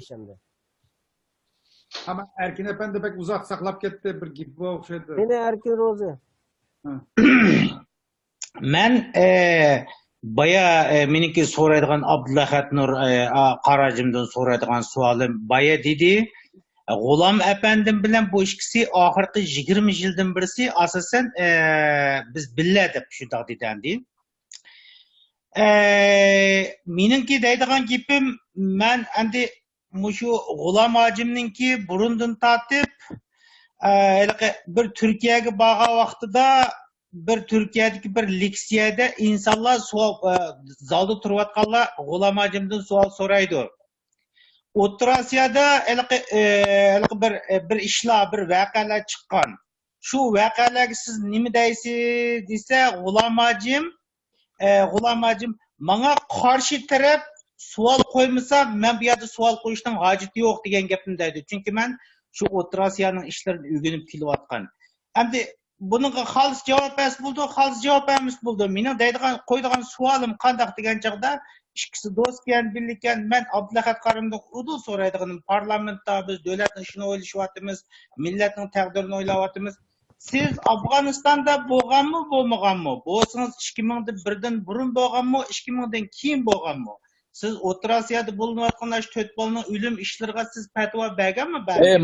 şimdi. Ama Erkin Efendi pek uzak saklap gitti bir gibi bu okşaydı. Yine Erkin Rozi. Ben baya meniki so'raydigan Abdulahat Nur Qarajimdan so'raydigan savolim baya dedi. G'ulam efendim bilan bu ikkisi oxirgi 20 yildan birisi asosan biz billa deb shundoq dedim. Meniki deydigan gapim men endi mushu G'ulam hojimninki burundan tortib bir Türkiye'ye borgan vaqtida bir Türkiye'deki bir leksiyada insanlar zalda turayotganlar G'ulam hojimdan savol so'raydi. O'rta Osiyoda bir ishlar, bir voqealar chiqqan. Shu voqealarga siz nima deysiz desa, G'ulam hojim menga qarshi taraf savol qo'ymasa, men bu yerda savol qo'yishning hojati yo'q degan gapni deydi. Chunki men shu O'rta Osiyoning ishlarini o'rganib kelayotgan. Endi bunga xolis javob emas bo'ldi. Mening deydigan qo'ydigan savolim qanday degan chog'da ikkisi do'stkan, birlikkan, men Abdulahat Qarimdan udul so'raydiganim parlamentda biz davlatning ishini o'ylashyapmiz, millatning taqdirini o'ylayapmiz. Siz Afg'onistonda bo'lganmi, bo'lmaganmi? Bo'lsangiz 2001dan burun bo'lganmi, 2000dan keyin bo'lganmi? Siz O'rta Osiyoda bo'linayotgan shu 4 bolaning o'lim ishlariga siz fatvo berganmi?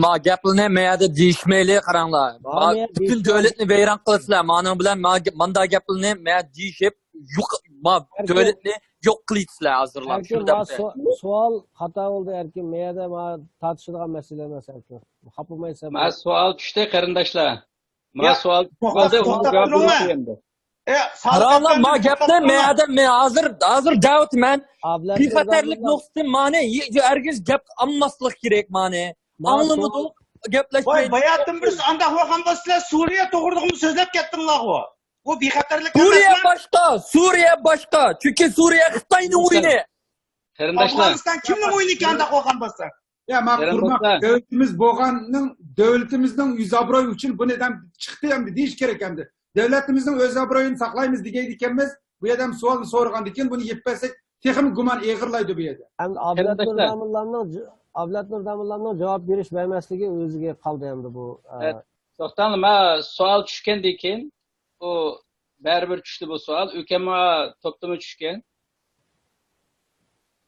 Ma gaplarni meyada deyishmayli qaranglar. Bütün devletni vayron qilasizlar. Mening bilan manda gaplarni meyada deyishib, devletni yo'q qilasizlar hozirlar. Savol xato bo'ldi Erkin. Meyada tortishadigan masala emas Erkin. Xafamaysan. Ma savol tushdi qarindoshlar. Ma savol bo'ldi. Qaranglar, ma gapni meyada men hozir davotman. Bexatarlik nuqtasi mani hargiz gap almaslik kerak mani. Anlamadik gaplashmaydi. Bayatdan bir anda bo'lgan sizlar Suriya to'g'riligini so'zlab ketdinglar-ku. Bu bexatarlik Suriya boshqa. Chunki Suriya Xitoyning o'yini. Qarindoshlar. Afg'oniston kimning o'yiniki anda qo'ygan bo'lsa? Ya kurmak devletimizden yüz abroy için bu neden çıktı hem de deyiş gerek hem de. Devletimizin öz abroyunu saklayımız diyeydikenmez. Bu adam sual sorgan diken bunu yetmezsek tekim guman eğirlaydı bu adam. Avlat Nur Damirlarning javob berish bermasligi o'ziga qoldi endi bu. To'xtanglar, ma savol tushgandan keyin u baribir tushdi bu savol. Ukama to'ptimi tushgan.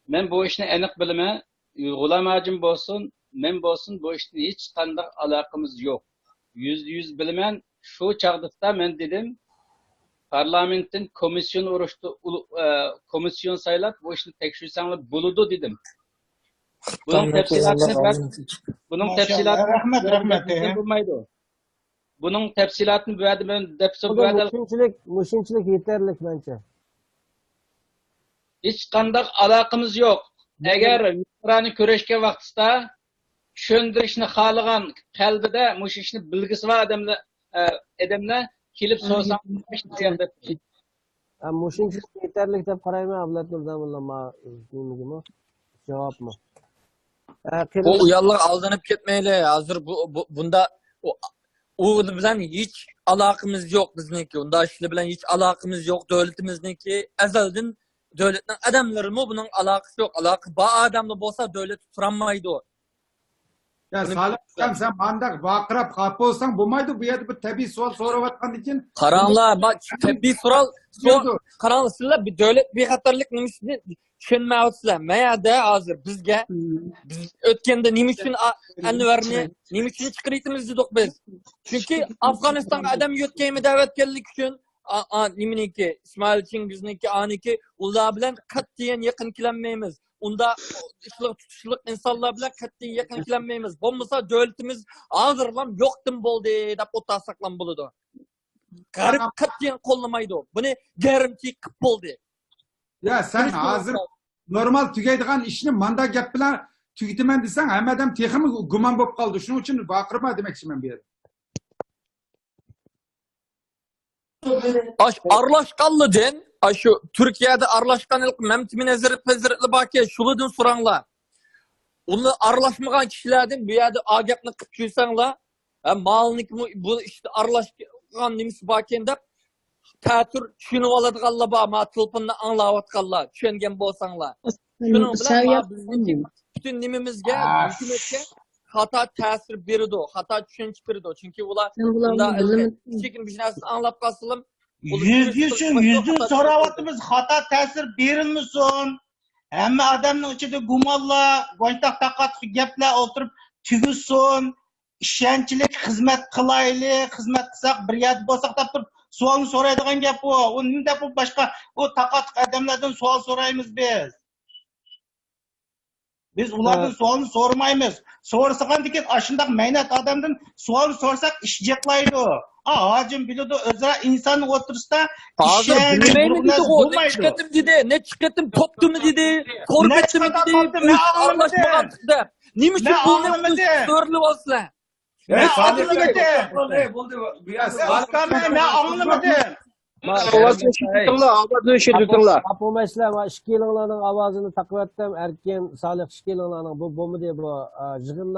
Men bu ishni aniq bilaman. G'ulam hojim bo'lsin, men bo'lsin, bu ishni hech qanday aloqamiz yo'q. %100 bilaman. Shu chaqda men dedim, parlamentdan komissiyon urishdi, komissiyon saylab bu ishni tekshirsanglar bo'ladi dedim. Bunun tafsilotini rahmat bo'lmaydi. Bunun tafsilotini bu yerda men depsiz bu yerda mushunchilik yetarli mencha. Hech qanday aloqamiz yo'q. Agar mikrani ko'rishgan vaqtida tushuntirishni xohlagan qalbida mush ishni bilgisi bor odamlar kelib so'rasam mushunchilik yetarli deb qarayman Avlat Nur Damirlar javobmi? Bu uyallar aldanıp ketmeyli. Hazır bunda o bilen hiç alakamız yok bizniki. Unda işle bilen hiç alakamız yok. Devletimizdeki ezelden devletin adamları mı bunun alakası yok. Alakası bağ adamla olsa devlet turanmaydı o. Ya Salih sen mandak vakrap kapı olsan bu maydı bu yerde bir tabi sual soravatkan için. Karanlığa bak tabi sual karanlığa sizler bir devlet bir hatırlık nimisini tushunmayapsizlar. Mayada hozir bizga biz o'tganda nima uchun Anvarni nima uchun chiqaryapmiz dedik biz. Chunki Afg'onistonga odam yotganmi da'vatganlik uchun nimaniki Ismoil Chingizniki aniki ular bilan qat'iyan yaqin kelolmaymiz. Unda tutishliq insonlar bilan qat'iyan yaqin kelolmaymiz. Bo'lmasa davlatimiz hozirlam yo'qdim bo'ldi deb o'tasaqlam bo'ladi. Garib qat'iyan qo'llamaydi. Buni garanti qilib bo'ldi. Ya sen hazır normal tükeydiğin işini manda gap bilen tüketimen desen hem adam texmi guman bop kaldı. Şunun için bakırma demek için ben bir yere. Arlaşkanlı den, şu Türkiye'de arlaşkanlık memtimin eziretli bakiye şuludun soranglar. Onu arlaşmagan kişilerden bir yerde agapını kıpçıysanlar, malnik bu işte arlaşkan nimisi bakiyende Tatür şunu aladıqallar ba ma tılpınını anlavatqallar, düşüngen bolsanlar. Şunun bilan bütün nimamizga, Ah. hukumatga xato ta'sir beradi, xato tushuncha beradi. Chunki ular Sen bularni sekin bir narsani anglab qolsalar, Yüzden soravatımız hata tesir verilmesin. Hem adamın içinde gumanla, boştak takat gepler oturup tügüsün. İşençilik hizmet kılaylı, hizmet kısak bir yerde bolsak da turup sualını soraydıgan gep bu. O ninde bu başka o takat adamlardan sual sorayımız biz. Biz ulardan sualını sormayız. Sorsagan diken aşındak meynat adamdan sualını sorsak iş ceplaydı. Hacım biliyordu özra insanın oturuşta hozir bilmaymi dedi u, ne chiqatim dedi, ne chiqatim topdimi dedi, ko'rpatdimi dedi, ne anglashmaganlikda. Nima uchun bu so'rilib olsalar? Ne anlamadı? Ne anlamadı? Kapılmışlar ama işkilinlerin avazını takip ettim. Erken Salih işkilinlerin bu diye bu jığınlar